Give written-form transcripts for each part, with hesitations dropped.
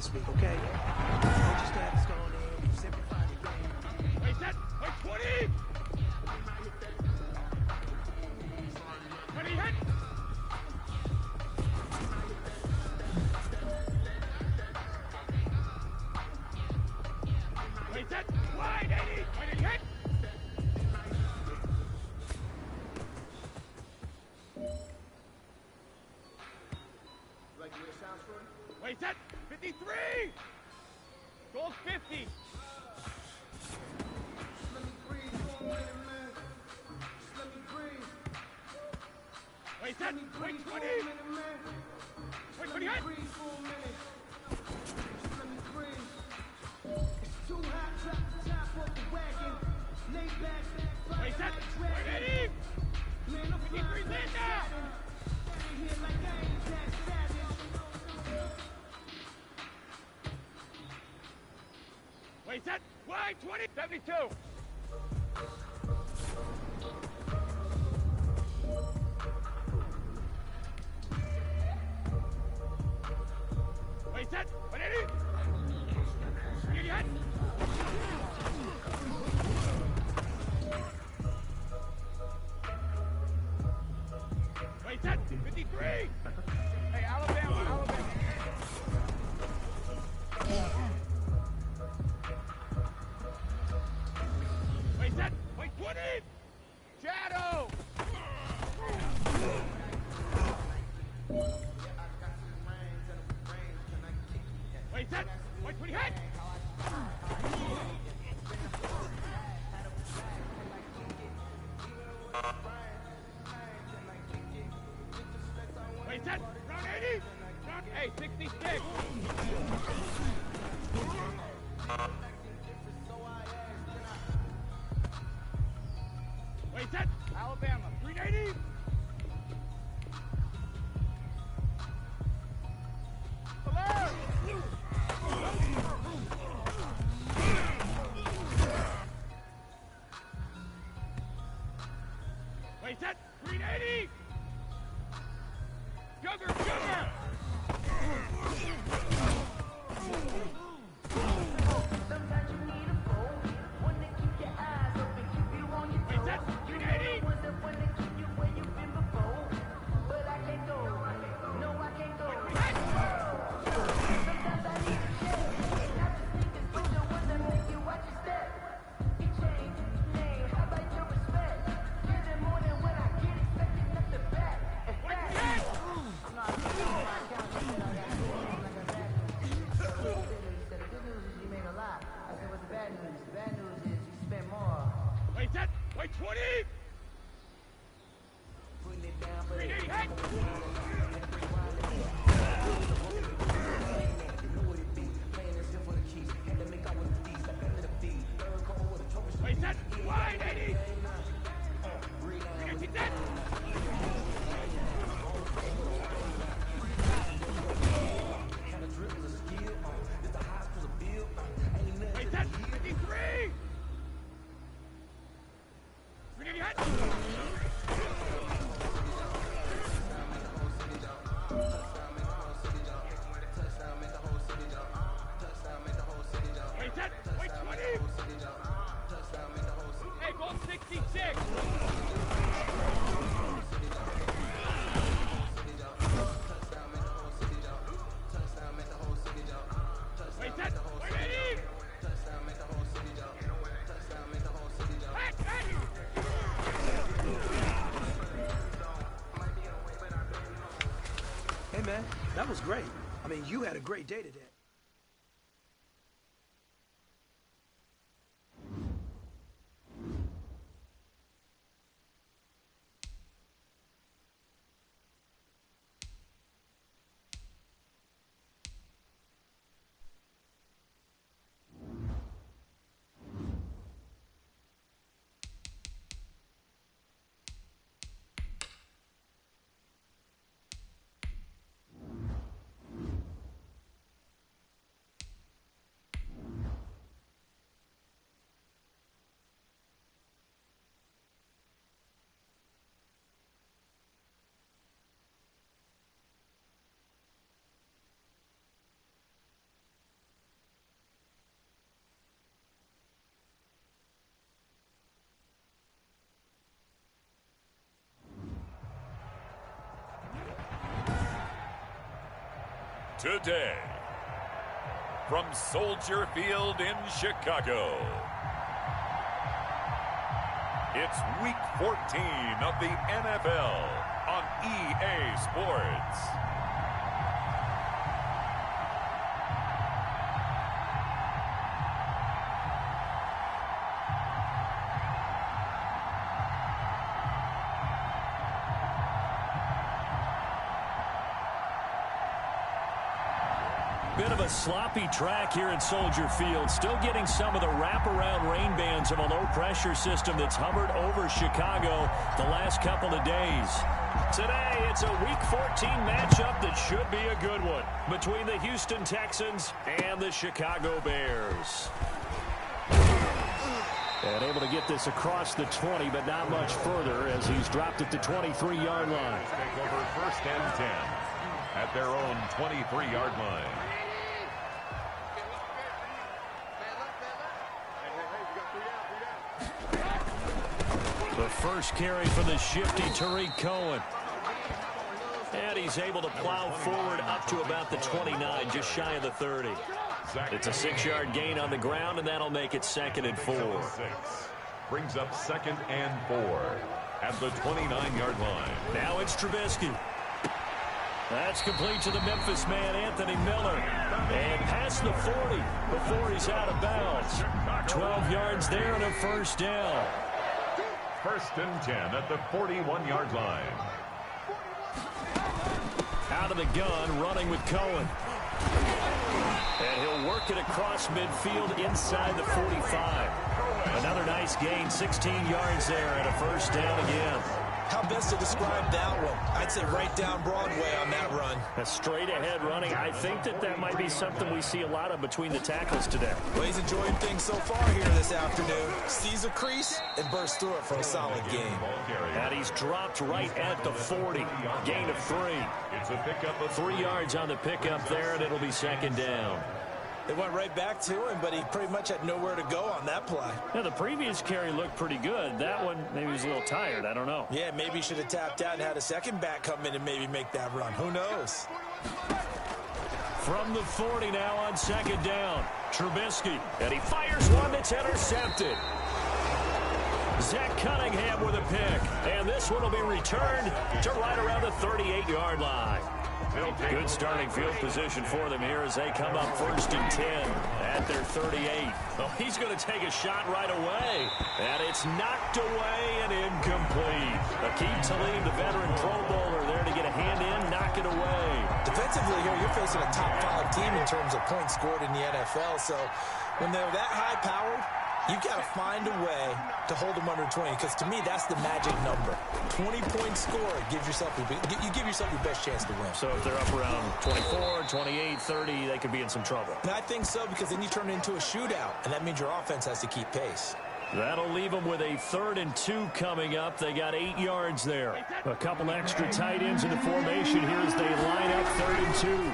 speak, okay? Don't just have us going in, simplify the game. Wait, set! Wait, 20! 20 hit! Wait, set! Wide, 80! Wait, 80 hit! Like the way it sounds for you? Wait, set! 53! Gold 50! Let me breathe for a minute, man. Just let me breathe. Wait, set! Wait, 20! Wait, 20 hit! Breathe for a minute. Just let me breathe. It's too hot, drop the top off the wagon. Lay back, Wait, set! Wait, 80! Man, I'm 53's in now! standing here like I ain't that savage. Wait, set! Wide, 20! 72! Wait, set! 180! 380 hit! Wait, set! 53! Hey, Alabama! Wait, set! Wait, 20! Shadow! Wait, set! Wait, 20 hit! Wait, set! Round 80! Round 66! Wait, set! Alabama, 380! Alert! Wait, set! 380! Sugar! Sometimes you need a phone, one to keep your eyes open, keep you on your Wait, toes. set! You 380! was the one to keep you where you've been before. But I can't go, no I can't go. Sometimes I need a check, not to think it's good, the one that make you watch your step. You change, hey, how about your respect? Give them more than what I get, expecting nothing back. In fact, I'm not on my account, you said I got to like a bad news. So the good news is you made a lot. I said, what's the bad news? The bad news is you spent more. Wait, set! Wait, 20! Putting it down for 380 hit! Wait, set! Wide, 80! 380 set! Wait, set! 53! 380 hit! Wait, set! Wait, 20! Hey, goal 66! Wait, set! Wait, 80! Hey! Hey, man, that was great. I mean, you had a great day today. today. From Soldier Field in Chicago, it's Week 14 of the NFL on EA Sports. Bit of a sloppy track here at Soldier Field. Still getting some of the wraparound rain bands of a low-pressure system that's hovered over Chicago the last couple of days. Today, it's a Week 14 matchup that should be a good one between the Houston Texans and the Chicago Bears. And able to get this across the 20, but not much further as he's dropped at the 23-yard line. Take over 1st and 10 at their own 23-yard line. The first carry for the shifty Tariq Cohen. And he's able to plow forward up to about the 29, just shy of the 30. It's a 6-yard gain on the ground, and that'll make it 2nd and 4. Brings up 2nd and 4 at the 29-yard line. Now it's Trubisky. That's complete to the Memphis man, Anthony Miller. And past the 40 before he's out of bounds. 12 yards there and a first down. 1st and 10 at the 41-yard line. Out of the gun, running with Cohen. And he'll work it across midfield inside the 45. Another nice gain, 16 yards there and a first down again. How best to describe that one? I'd say right down Broadway on that run. A straight-ahead running. I think that might be something we see a lot of between the tackles today. Well, he's enjoying things so far here this afternoon. Sees a crease and bursts through it for a solid game. And he's dropped right at the 40. Gain of 3. It's a pickup of 3 yards on the pickup there, and it'll be 2nd down. They went right back to him, but he pretty much had nowhere to go on that play. Yeah, the previous carry looked pretty good. That one, maybe he was a little tired. I don't know. Yeah, maybe he should have tapped out and had a second back come in and maybe make that run. Who knows? From the 40 now on 2nd down. Trubisky, and he fires one that's intercepted. Zach Cunningham with a pick, and this one will be returned to right around the 38-yard line. Good starting field position for them here as they come up 1st and 10 at their 38. Oh, he's going to take a shot right away, and it's knocked away and incomplete. Akeem Talib, the veteran Pro Bowler, there to get a hand in, knock it away. Defensively here, you're facing a top 5 team in terms of points scored in the NFL, so when they're that high-powered, you've got to find a way to hold them under 20, because to me, that's the magic number. 20-point score gives yourself you give yourself your best chance to win. So if they're up around 24, 28, 30, they could be in some trouble. And I think so, because then you turn it into a shootout, and that means your offense has to keep pace. That'll leave them with a 3rd and 2 coming up. They got 8 yards there. A couple extra tight ends in the formation here as they line up 3rd and 2.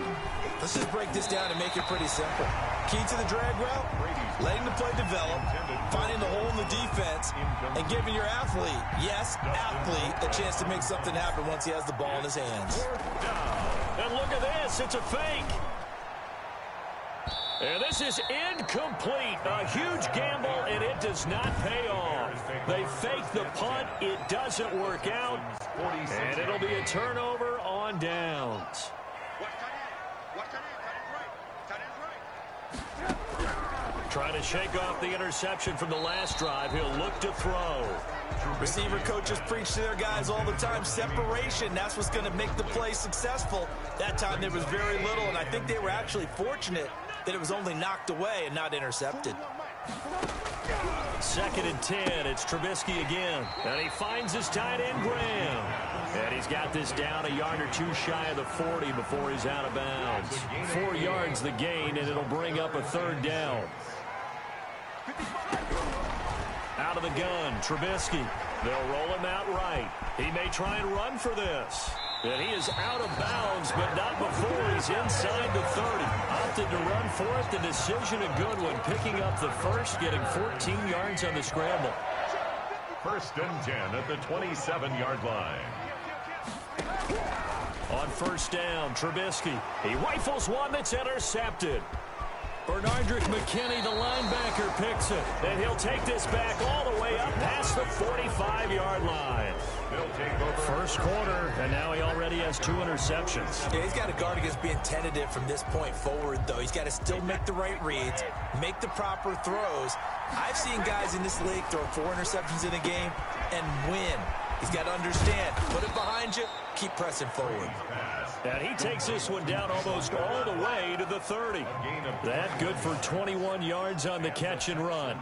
Let's just break this down and make it pretty simple. Key to the drag route, letting the play develop, finding the hole in the defense, and giving your athlete, yes, athlete, a chance to make something happen once he has the ball in his hands. And look at this. It's a fake. And this is incomplete. A huge gamble, and it does not pay off. They fake the punt. It doesn't work out. And it'll be a turnover on downs. Trying to shake off the interception from the last drive. He'll look to throw. Receiver coaches preach to their guys all the time. Separation, that's what's going to make the play successful. That time there was very little, and I think they were actually fortunate that it was only knocked away and not intercepted. 2nd and 10. It's Trubisky again. And he finds his tight end, Graham. And he's got this down a yard or 2 shy of the 40 before he's out of bounds. 4 yards the gain, and it'll bring up a 3rd down. Out of the gun, Trubisky. They'll roll him out right. He may try and run for this. And he is out of bounds, but not before he's inside the 30. Opted to run for it. The decision a good one. Picking up the first, getting 14 yards on the scramble. 1st and 10 at the 27-yard line. On first down, Trubisky. He rifles one that's intercepted. Bernardrick McKinney, the linebacker, picks it. And he'll take this back all the way up past the 45-yard line. First quarter, and now he already has 2 interceptions. Yeah, he's got to guard against being tentative from this point forward, though. He's got to still make the right reads, make the proper throws. I've seen guys in this league throw 4 interceptions in a game and win. He's got to understand, put it behind you, keep pressing forward. And he takes this one down almost all the way to the 30. That good for 21 yards on the catch and run.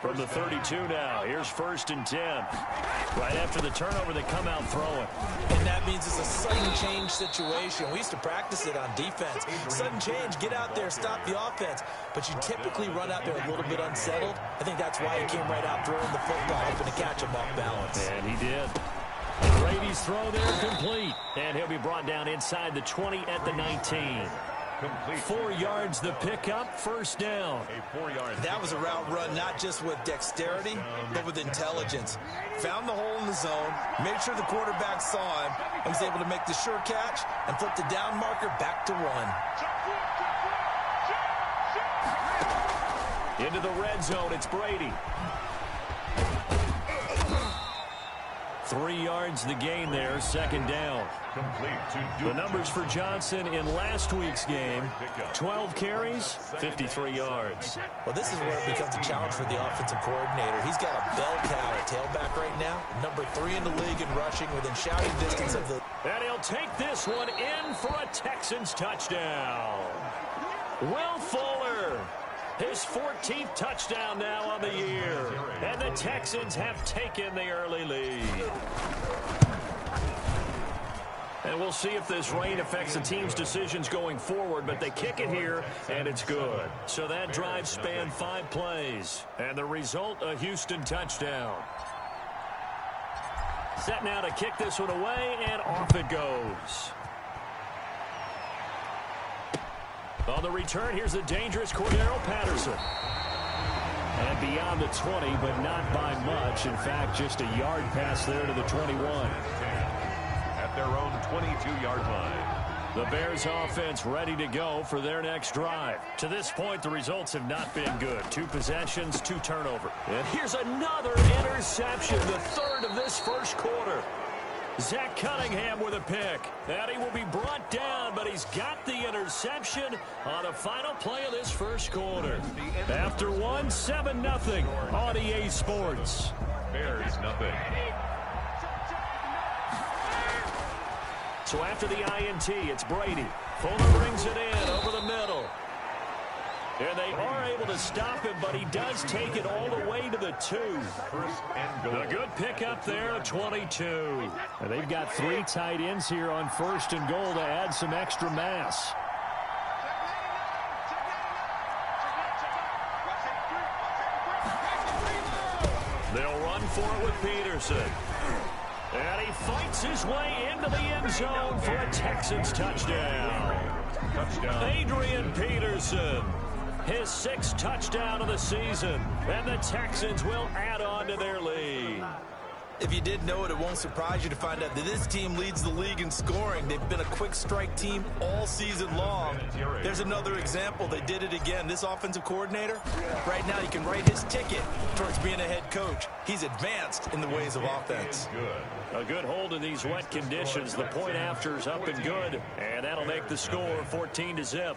From the 32 now, here's first and 10. Right after the turnover, they come out throwing. And that means it's a sudden change situation. We used to practice it on defense. Sudden change, get out there, stop the offense. But you typically run out there a little bit unsettled. I think that's why he came right out throwing the football, hoping to catch him off balance. And he did. Brady's throw there complete. And he'll be brought down inside the 20 at the 19. 4 yards the pickup, first down. That was a route run not just with dexterity, but with intelligence. Found the hole in the zone, made sure the quarterback saw him, and was able to make the sure catch and flip the down marker back to run. Into the red zone, it's Brady. 3 yards the gain there, second down. The numbers for Johnson in last week's game, 12 carries, 53 yards. Well, this is where it becomes a challenge for the offensive coordinator. He's got a bell cow at tailback right now, number 3 in the league in rushing within shouting distance of the... And he'll take this one in for a Texans touchdown. Will Fuller. His 14th touchdown now on the year. And the Texans have taken the early lead. And we'll see if this rain affects the team's decisions going forward, but they kick it here, and it's good. So that drive spanned 5 plays. And the result, a Houston touchdown. Set now to kick this one away, and off it goes. On the return, here's the dangerous Cordero Patterson. And beyond the 20, but not by much. In fact, just a yard pass there to the 21. At their own 22-yard line. The Bears offense ready to go for their next drive. To this point, the results have not been good. 2 possessions, 2 turnovers. And here's another interception, the 3rd of this first quarter. Zach Cunningham with a pick. And he will be brought down, but he's got the interception on the final play of this first quarter. After one, 7-0 on EA Sports. Bears nothing. So after the INT, it's Brady. Fuller brings it in over the middle. And they are able to stop him, but he does take it all the way to the 2. A good pickup there at 22. And they've got 3 tight ends here on first and goal to add some extra mass. They'll run for it with Peterson. And he fights his way into the end zone for a Texans touchdown. Adrian Peterson. His 6th touchdown of the season. And the Texans will add on to their lead. If you didn't know it, it won't surprise you to find out that this team leads the league in scoring. They've been a quick strike team all season long. There's another example. They did it again. This offensive coordinator, right now, you can write his ticket towards being a head coach. He's advanced in the ways of offense. A good hold in these wet conditions. The point after is up and good. And that'll make the score 14-0.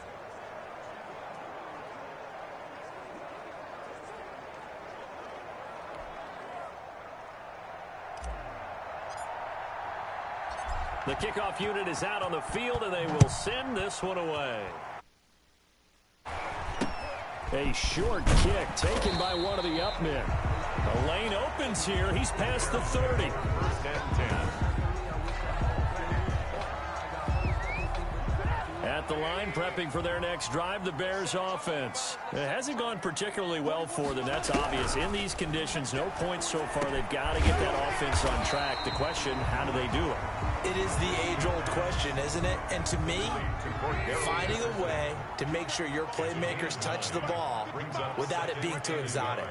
The kickoff unit is out on the field, and they will send this one away. A short kick taken by one of the up men. The lane opens here. He's past the 30. First and 10. At the line, prepping for their next drive, the Bears offense. It hasn't gone particularly well for them. That's obvious. In these conditions, no points so far. They've got to get that offense on track. The question, how do they do it? It is the age-old question, isn't it? And to me, finding a way to make sure your playmakers touch the ball without it being too exotic.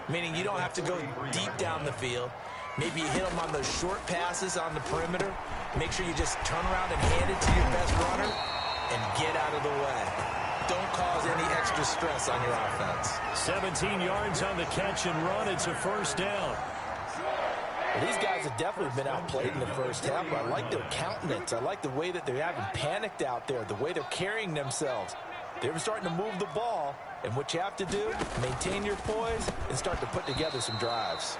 Meaning you don't have to go deep down the field. Maybe you hit them on those short passes on the perimeter. make sure you just turn around and hand it to your best runner and get out of the way. Don't cause any extra stress on your offense. 17 yards on the catch and run. It's a first down. Well, these guys have definitely been outplayed in the first half, but I like their countenance. I like the way that they're having panicked out there, the way they're carrying themselves. They're starting to move the ball, and what you have to do, maintain your poise and start to put together some drives.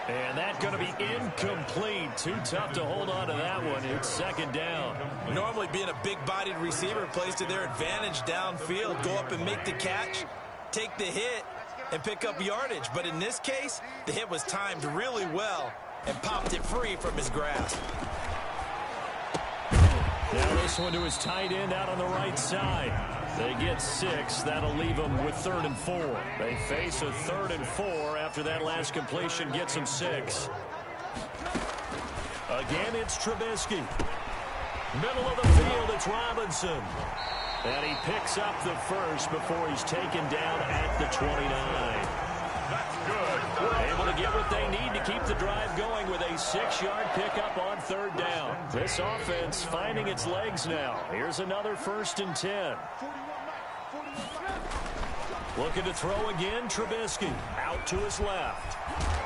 And that's going to be incomplete. Too tough to hold on to that one. It's second down. Normally being a big-bodied receiver plays to their advantage downfield. Go up and make the catch, take the hit, and pick up yardage. But in this case, the hit was timed really well and popped it free from his grasp. Now this one to his tight end out on the right side. They get 6. That'll leave them with 3rd and 4. They face a 3rd and 4 after that last completion gets them 6. Again, it's Trubisky. Middle of the field, it's Robinson. And he picks up the first before he's taken down at the 29. That's good. Able to get what they need to keep the drive going with a 6-yard pickup on 3rd down. This offense finding its legs now. Here's another 1st and 10. Looking to throw again, Trubisky. Out to his left.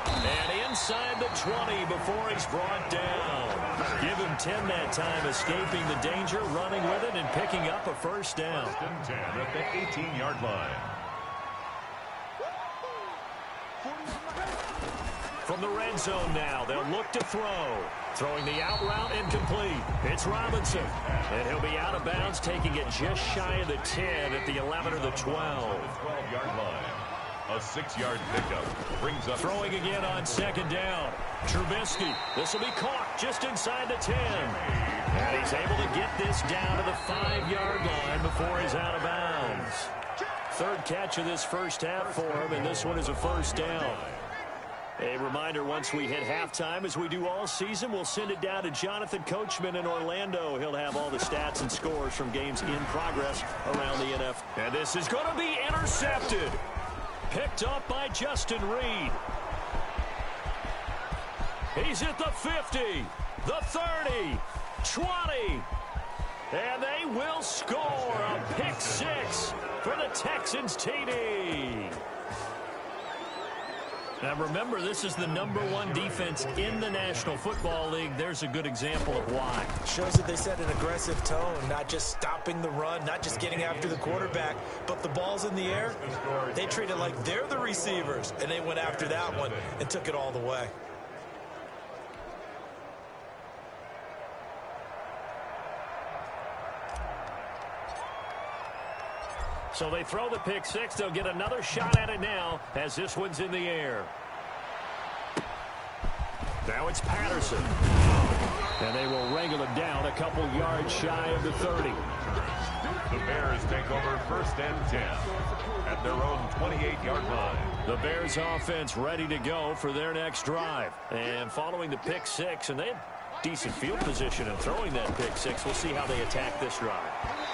And inside the 20 before he's brought down. Give him 10 that time, escaping the danger, running with it, and picking up a first down. 1st and 10 at the 18-yard line. From the red zone now, they'll look to throw. Throwing the out route incomplete. It's Robinson. And he'll be out of bounds, taking it just shy of the 10 at the 11 or the 12. 12-yard line. A 6-yard pickup brings up. Throwing again on 2nd down. Trubisky. This will be caught just inside the 10. And he's able to get this down to the 5-yard line before he's out of bounds. 3rd catch of this first half for him, and this one is a first down. A reminder, once we hit halftime, as we do all season, we'll send it down to Jonathan Coachman in Orlando. He'll have all the stats and scores from games in progress around the NFL. And this is going to be intercepted. Picked up by Justin Reed. He's at the 50, the 30, 20. And they will score a pick 6 for the Texans TD. Now remember, this is the #1 defense in the National Football League. There's a good example of why. Shows that they set an aggressive tone, not just stopping the run, not just getting after the quarterback, but the ball's in the air. They treat it like they're the receivers, and they went after that one and took it all the way. So they throw the pick 6. They'll get another shot at it now as this one's in the air. Now it's Patterson. And they will wrangle him down a couple yards shy of the 30. The Bears take over 1st and 10 at their own 28-yard line. The Bears offense ready to go for their next drive. And following the pick 6, and they had decent field position and throwing that pick 6. We'll see how they attack this drive.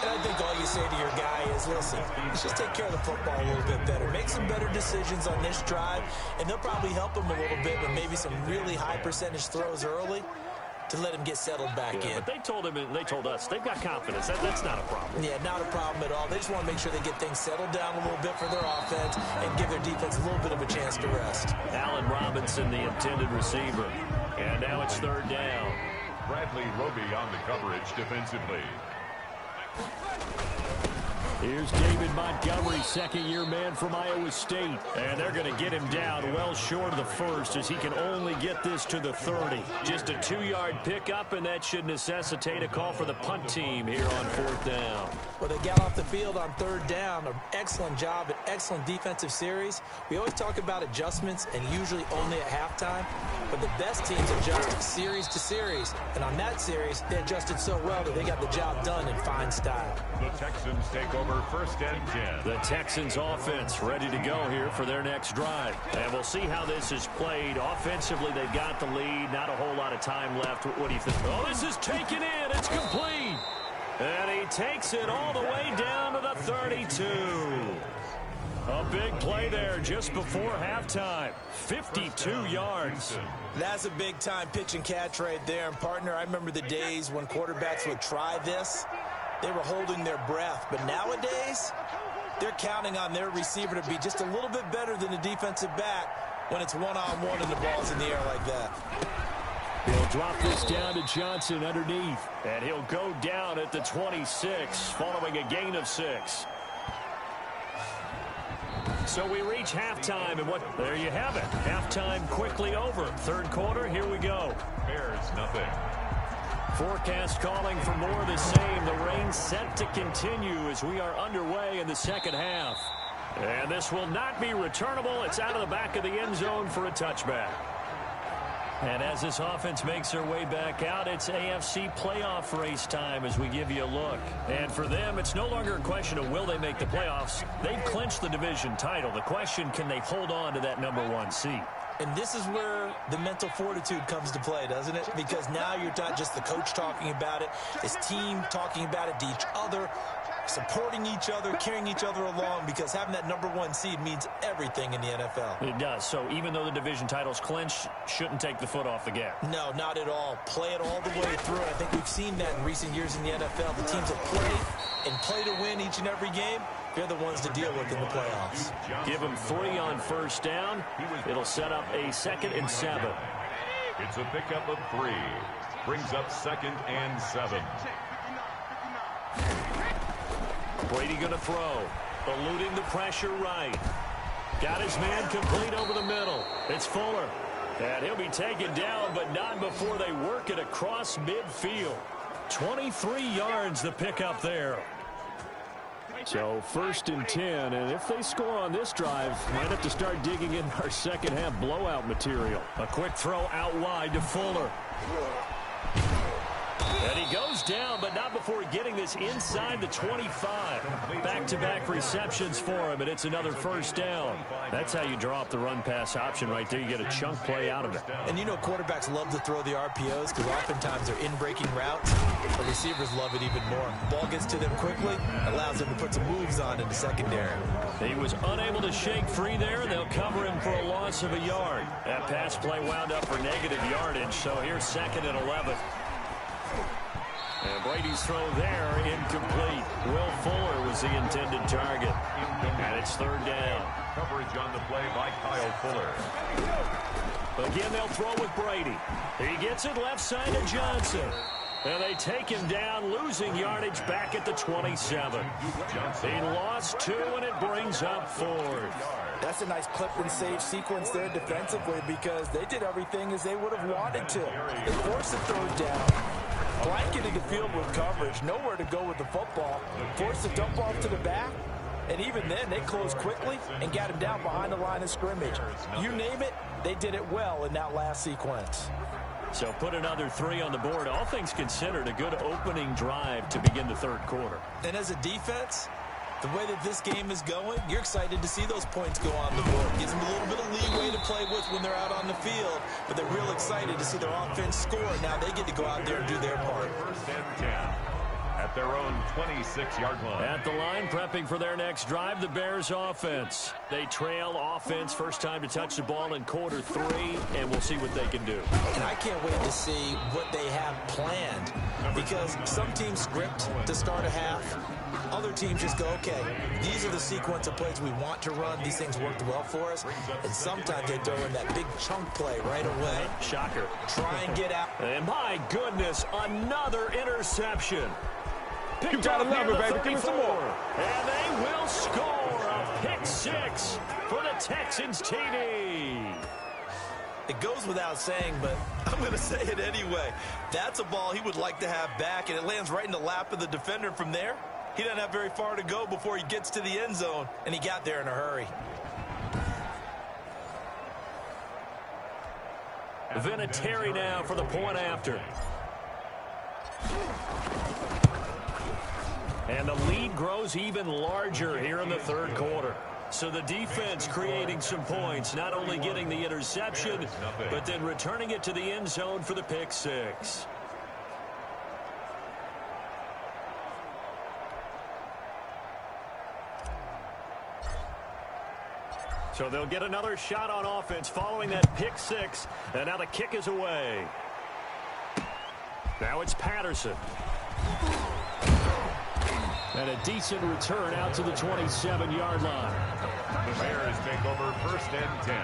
And I think all you say to your guy is, listen, let's just take care of the football a little bit better. Make some better decisions on this drive, and they'll probably help him a little bit with maybe some really high percentage throws early to let him get settled back in. But they told him, and they told us, they've got confidence. That's not a problem. Yeah, not a problem at all. They just want to make sure they get things settled down a little bit for their offense and give their defense a little bit of a chance to rest. Allen Robinson, the intended receiver. And now it's 3rd down. Bradley Roby on the coverage defensively. Here's David Montgomery, 2nd-year man from Iowa State. And they're going to get him down well short of the 1st as he can only get this to the 30. Just a 2-yard pickup, and that should necessitate a call for the punt team here on 4th down. Well, they got off the field on 3rd down. An excellent job, an excellent defensive series. We always talk about adjustments and usually only at halftime. But the best teams adjust series to series. And on that series, they adjusted so well that they got the job done in fine style. The Texans take over 1st and 10. The Texans offense ready to go here for their next drive. And we'll see how this is played. Offensively, they've got the lead. Not a whole lot of time left. What do you think? Oh, this is taken in. It's complete. And he takes it all the way down to the 32. A big play there just before halftime. 52 yards. That's a big-time pitch and catch right there. And, partner, I remember the days when quarterbacks would try this. They were holding their breath. But nowadays, they're counting on their receiver to be just a little bit better than the defensive back when it's one-on-one and the ball's in the air like that. He'll drop this down to Johnson underneath. And he'll go down at the 26 following a gain of 6. So we reach halftime, and there you have it. Halftime quickly over. Third quarter, here we go. Bears nothing. Forecast calling for more of the same. The rain set to continue as we are underway in the second half. And this will not be returnable. It's out of the back of the end zone for a touchback. And as this offense makes their way back out, it's AFC playoff race time as we give you a look. And for them, it's no longer a question of will they make the playoffs. They've clinched the division title. The question, can they hold on to that #1 seed? And this is where the mental fortitude comes to play, doesn't it? Because now you're not just the coach talking about it, this team talking about it to each other, supporting each other, carrying each other along, because having that #1 seed means everything in the NFL. It does. So even though the division title's clinched, shouldn't take the foot off the gas. No, not at all. Play it all the way through. I think we've seen that in recent years in the NFL. The teams that play to win each and every game, they're the ones to deal with in the playoffs. Give them 3 on first down. It'll set up a 2nd and 7. It's a pickup of 3. Brings up 2nd and 7. Brady going to throw. Eluding the pressure right. Got his man complete over the middle. It's Fuller. And he'll be taken down, but not before they work it across midfield. 23 yards the pickup there. So 1st and 10, and if they score on this drive, might have to start digging in our second half blowout material. A quick throw out wide to Fuller. And he goes down, but not before getting this inside the 25. Back-to-back receptions for him, and it's another first down. That's how you draw up the run-pass option right there. You get a chunk play out of it. And you know quarterbacks love to throw the RPOs because oftentimes they're in-breaking routes. The receivers love it even more. Ball gets to them quickly, allows them to put some moves on in the secondary. He was unable to shake free there, and they'll cover him for a loss of a yard. That pass play wound up for negative yardage, so here's 2nd and 11. And Brady's throw there, incomplete. Will Fuller was the intended target. And it's 3rd down. Coverage on the play by Kyle Fuller. Again, they'll throw with Brady. He gets it left side to Johnson. And they take him down, losing yardage back at the 27. He lost 2, and it brings up 4th. That's a nice clip and save sequence there defensively because they did everything as they would have wanted to. They forced the 3rd down. Blanketed the field with coverage, nowhere to go with the football, forced the dump off to the back, and even then they closed quickly and got him down behind the line of scrimmage. You name it, they did it well in that last sequence. So put another 3 on the board. All things considered, a good opening drive to begin the 3rd quarter. And as a defense, the way that this game is going, you're excited to see those points go on the board. Gives them a little bit of leeway to play with when they're out on the field, but they're real excited to see their offense score. Now they get to go out there and do their part. 1st and 10 at their own 26-yard line. At the line, prepping for their next drive, the Bears offense. They trail offense, first time to touch the ball in quarter 3, and we'll see what they can do. And I can't wait to see what they have planned because some teams script to start a half. Other teams just go, okay, these are the sequence of plays we want to run. These things worked well for us. And sometimes they throw in that big chunk play right away. Shocker. Try and get out. And my goodness, another interception. You gotta love it, baby. Give me some more. And they will score a pick 6 for the Texans TD. It goes without saying, but I'm going to say it anyway. That's a ball he would like to have back, and it lands right in the lap of the defender from there. He doesn't have very far to go before he gets to the end zone, and he got there in a hurry. Vinatieri now for the point after. And the lead grows even larger here in the 3rd quarter. So the defense creating some points, not only getting the interception, but then returning it to the end zone for the pick 6. So they'll get another shot on offense following that pick six. And now the kick is away. Now it's Patterson. And a decent return out to the 27-yard line. The Bears take over 1st and 10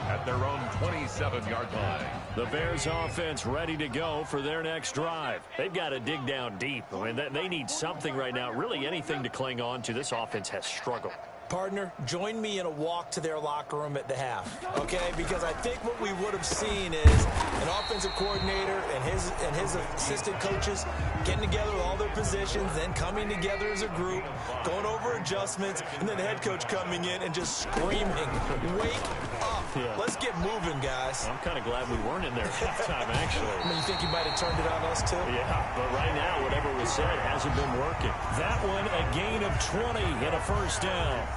at their own 27-yard line. The Bears offense ready to go for their next drive. They've got to dig down deep. I mean, they need something right now, really anything to cling on to. This offense has struggled. Partner, join me in a walk to their locker room at the half, okay? Because I think what we would have seen is an offensive coordinator and his assistant coaches getting together with all their positions, then coming together as a group, going over adjustments, and then the head coach coming in and just screaming, "Wake up! Yeah. Let's get moving, guys." I'm kind of glad we weren't in there at halftime, actually. I mean, you think he might have turned it on us, too? Yeah, but right now, whatever was said hasn't been working. That one, a gain of 20 and a first down.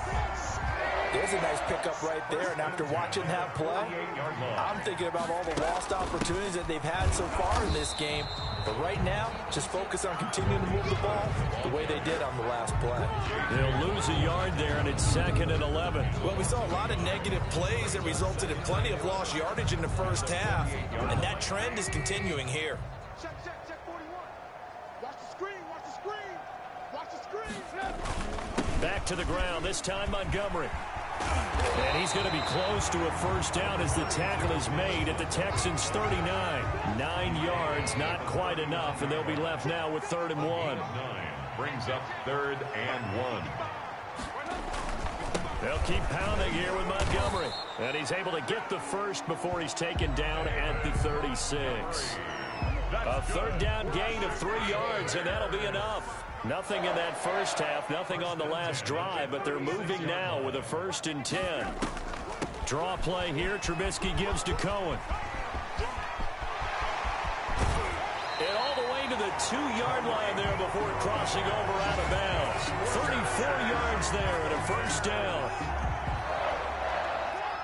There's a nice pickup right there, and after watching that play, I'm thinking about all the lost opportunities that they've had so far in this game. But right now, just focus on continuing to move the ball the way they did on the last play. They'll lose a yard there, and it's 2nd and 11. Well, we saw a lot of negative plays that resulted in plenty of lost yardage in the first half, and that trend is continuing here. Check 41. Watch the screen, watch the screen. Watch the screen. Back to the ground, this time Montgomery. And he's going to be close to a first down as the tackle is made at the Texans' 39. 9 yards, not quite enough, and they'll be left now with 3rd and 1. Brings up 3rd and 1. They'll keep pounding here with Montgomery. And he's able to get the first before he's taken down at the 36. A 3rd down gain of 3 yards, and that'll be enough. Nothing in that first half, nothing on the last drive, but they're moving now with a 1st and 10. Draw play here, Trubisky gives to Cohen. And all the way to the 2-yard line there before crossing over out of bounds. 34 yards there and a first down.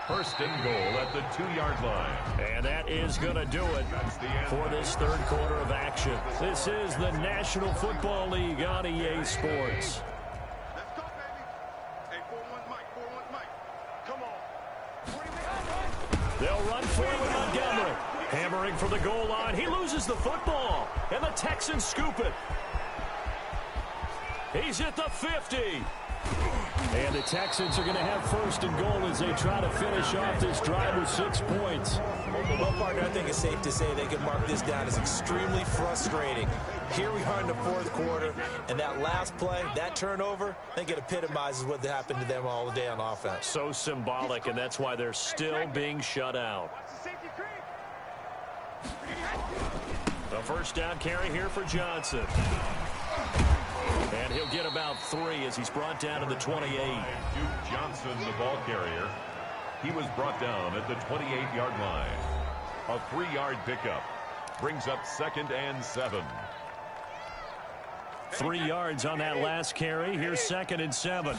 1st and goal at the 2-yard line. And that is going to do it for this 3rd quarter of action. This is the National Football League on EA Sports. Let's go, baby. Hey, 4-1 Mike, 4-1 Mike. Come on. They'll run for it with Montgomery. Hammering for the goal line. He loses the football. And the Texans scoop it. He's at the 50. And the Texans are going to have 1st and goal as they try to finish off this drive with 6 points. Well, partner, I think it's safe to say they can mark this down as extremely frustrating. Here we are in the 4th quarter, and that last play, that turnover, I think it epitomizes what happened to them all day on offense. So symbolic, and that's why they're still being shut out. The first down carry here for Johnson. And he'll get about 3 as he's brought down to the 28. Duke Johnson, the ball carrier. He was brought down at the 28-yard line. A 3-yard pickup brings up 2nd and 7. 3 yards on that last carry. Here's 2nd and 7.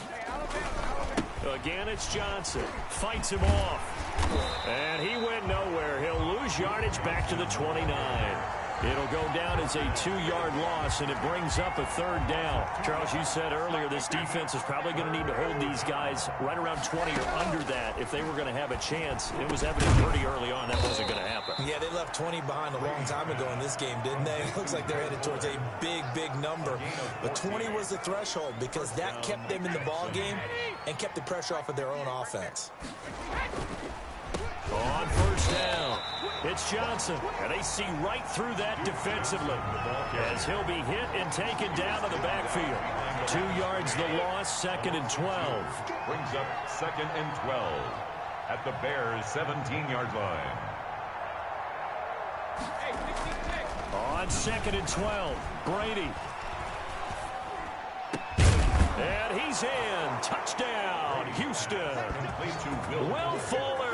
Again, it's Johnson. Fights him off. And he went nowhere. He'll lose yardage back to the 29. It'll go down as a 2-yard loss, and it brings up a 3rd down. Charles, you said earlier this defense is probably going to need to hold these guys right around 20 or under that if they were going to have a chance. It was evident pretty early on that wasn't going to happen. Yeah, they left 20 behind a long time ago in this game, didn't they? It looks like they're headed towards a big, big number. But 20 was the threshold because that kept them in the ball game and kept the pressure off of their own offense. On 1st down, it's Johnson, and they see right through that defensively as he'll be hit and taken down to the backfield. 2 yards the loss, 2nd and 12. Brings up 2nd and 12 at the Bears' 17-yard line. On 2nd and 12, Brady. And he's in. Touchdown, Houston. Will Fuller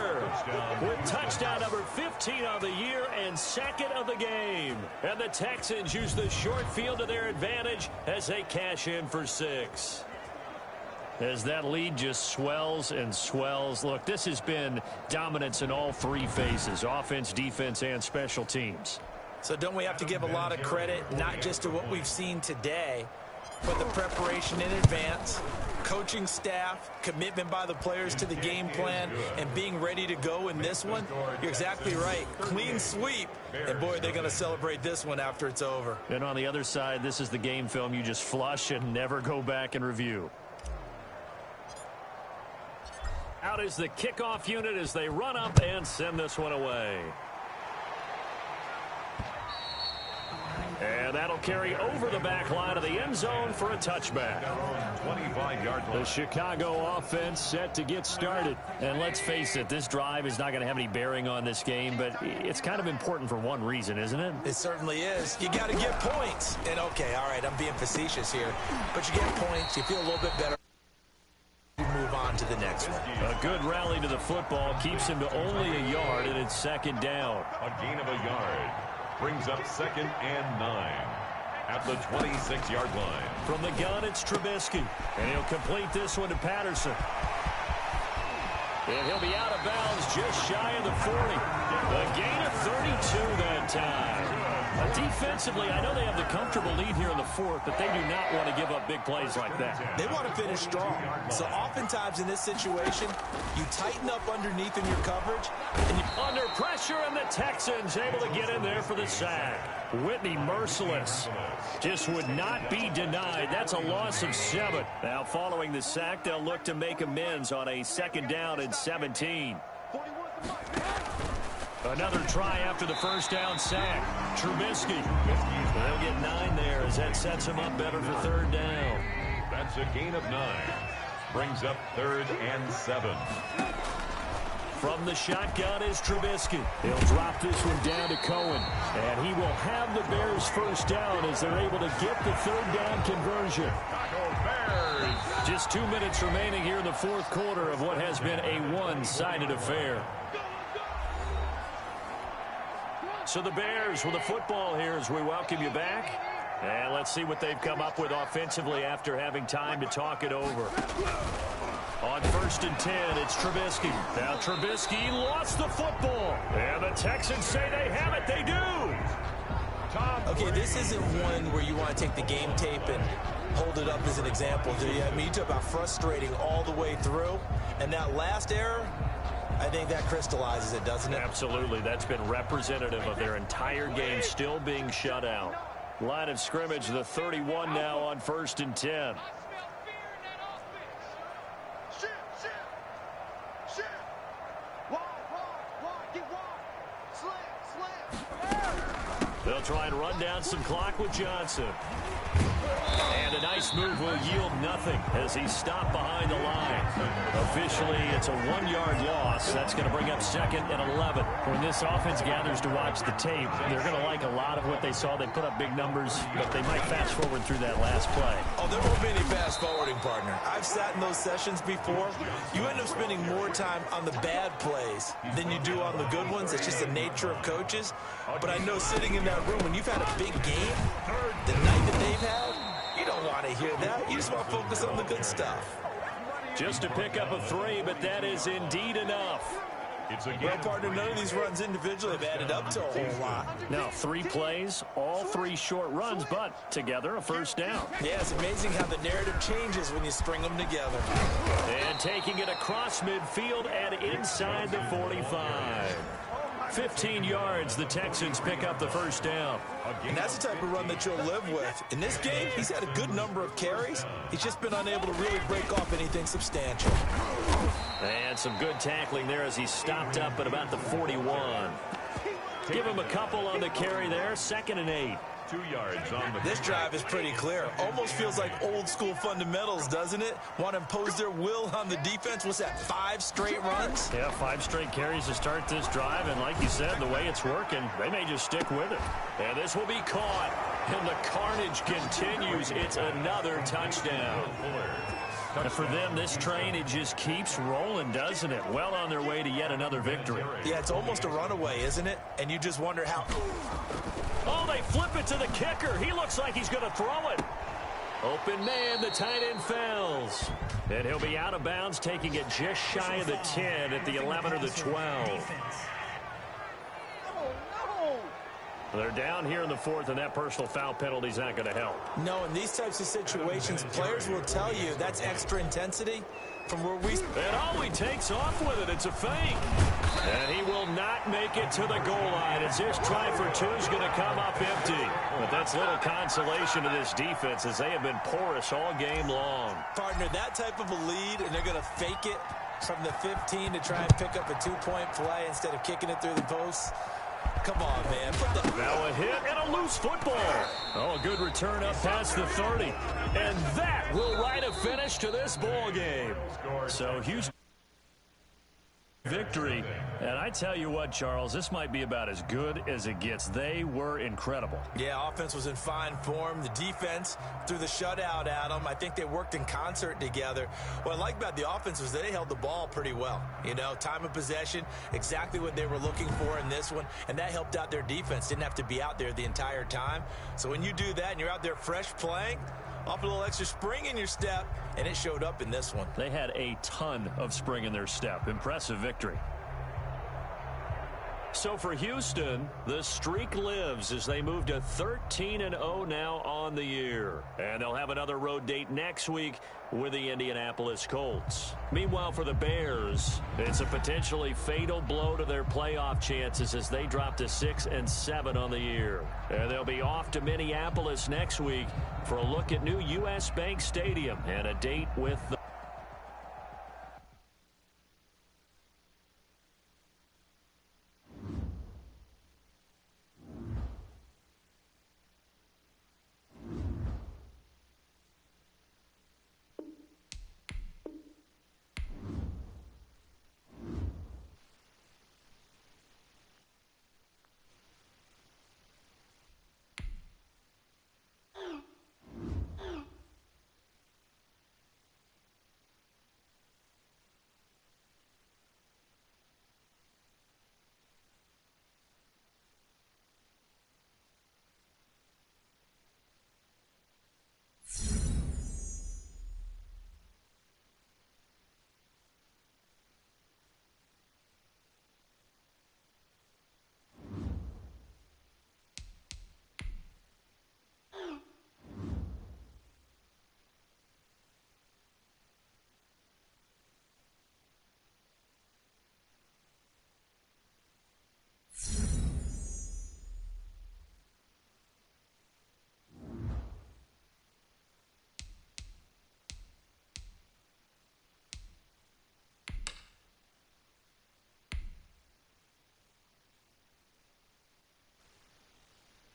with touchdown number 15 of the year and 2nd of the game. And the Texans use the short field to their advantage as they cash in for 6. As that lead just swells and swells. Look, this has been dominance in all 3 phases, offense, defense, and special teams. So don't we have to give a lot of credit, not just to what we've seen today, But the preparation in advance, coaching staff, commitment by the players to the game plan, and being ready to go in this one, you're exactly right. Clean sweep. And, boy, they're going to celebrate this one after it's over. And on the other side, this is the game film you just flush and never go back and review. Out is the kickoff unit as they run up and send this one away. And that'll carry over the back line of the end zone for a touchback. 25-yard line. The Chicago offense set to get started. And let's face it, this drive is not going to have any bearing on this game, but it's kind of important for one reason, isn't it? It certainly is. You got to get points. And, okay, all right, I'm being facetious here. But you get points, you feel a little bit better. You move on to the next one. A good rally to the football keeps him to only a yard, and it's second down. A gain of a yard. Brings up 2nd and 9 at the 26-yard line. From the gun, it's Trubisky. And he'll complete this one to Patterson. And he'll be out of bounds just shy of the 40. A gain of 32 that time. Defensively, I know they have the comfortable lead here in the fourth, but they do not want to give up big plays like that. They want to finish strong. So oftentimes in this situation, you tighten up underneath in your coverage. And under pressure, and the Texans able to get in there for the sack. Whitney merciless. Just would not be denied. That's a loss of 7. Now following the sack, they'll look to make amends on a 2nd down and 17. Another try after the first down sack. Trubisky. They'll get 9 there as that sets him up better for 3rd down. That's a gain of 9. Brings up 3rd and 7. From the shotgun is Trubisky. He'll drop this one down to Cohen. And he will have the Bears 1st down as they're able to get the 3rd down conversion. Just 2 minutes remaining here in the 4th quarter of what has been a one-sided affair. So the Bears with the football here as we welcome you back. And let's see what they've come up with offensively after having time to talk it over. On 1st and 10, it's Trubisky. Now Trubisky lost the football. And the Texans say they have it. They do. Okay, this isn't one where you want to take the game tape and hold it up as an example, do you? I mean, you talk about frustrating all the way through. And that last error, I think that crystallizes it, doesn't it? Absolutely. That's been representative of their entire game still being shut out. Line of scrimmage, the 31 now on 1st and 10. They'll try and run down some clock with Johnson. And a nice move will yield nothing as he's stopped behind the line. Officially, it's a 1-yard loss. That's going to bring up 2nd and 11. When this offense gathers to watch the tape, they're going to like a lot of what they saw. They put up big numbers, but they might fast forward through that last play. Oh, there won't be any fast forwarding, partner. I've sat in those sessions before. You end up spending more time on the bad plays than you do on the good ones. It's just the nature of coaches. But I know sitting in that room, when you've had a big game, the night that they've had, you don't want to hear that. You just want to focus on the good stuff. Just to pick up a 3, but that is indeed enough. Well, partner, none of these runs individually have added up to a whole lot. Now, 3 plays, all 3 short runs, but together a 1st down. Yeah, it's amazing how the narrative changes when you string them together. And taking it across midfield and inside the 45. 15 yards, the Texans pick up the 1st down. And that's the type of run that you'll live with. In this game, he's had a good number of carries. He's just been unable to really break off anything substantial. And some good tackling there as he stopped up at about the 41. Give him a couple on the carry there, 2nd and 8. 2 yards on the... This drive is pretty clear. Almost feels like old school fundamentals, doesn't it? Want to impose their will on the defense. What's that, 5 straight runs? Yeah, 5 straight carries to start this drive. And like you said, the way it's working, they may just stick with it. And this will be caught. And the carnage continues. It's another touchdown. And for them, this train, it just keeps rolling, doesn't it? Well on their way to yet another victory. Yeah, it's almost a runaway, isn't it? And you just wonder how... Oh, they flip it to the kicker. He looks like he's going to throw it. Open man, the tight end fails. And he'll be out of bounds, taking it just shy of the 10 at the 11 or the 12. They're down here in the fourth, and that personal foul penalty is not going to help. No, in these types of situations, players will tell you that's extra intensity from where we... And all he takes off with it, it's a fake. And he will not make it to the goal line as this try for two is going to come up empty. But that's little consolation to this defense as they have been porous all game long. Partner, that type of a lead, and they're going to fake it from the 15 to try and pick up a 2-point play instead of kicking it through the post. Come on, man. Now a hit and a loose football. Oh, a good return up past the 30. And that will write a finish to this ball game. So Houston victory. And I tell you what, Charles, this might be about as good as it gets. They were incredible. Yeah, offense was in fine form. The defense threw the shutout at them. I think they worked in concert together. What I like about the offense was they held the ball pretty well. You know, time of possession, exactly what they were looking for in this one, and that helped out their defense. Didn't have to be out there the entire time. So when you do that and you're out there fresh playing, off a little extra spring in your step, and it showed up in this one. They had a ton of spring in their step. Impressive victory. So for Houston, the streak lives as they move to 13-0 now on the year. And they'll have another road date next week with the Indianapolis Colts. Meanwhile, for the Bears, it's a potentially fatal blow to their playoff chances as they drop to 6-7 on the year. And they'll be off to Minneapolis next week for a look at new U.S. Bank Stadium and a date with the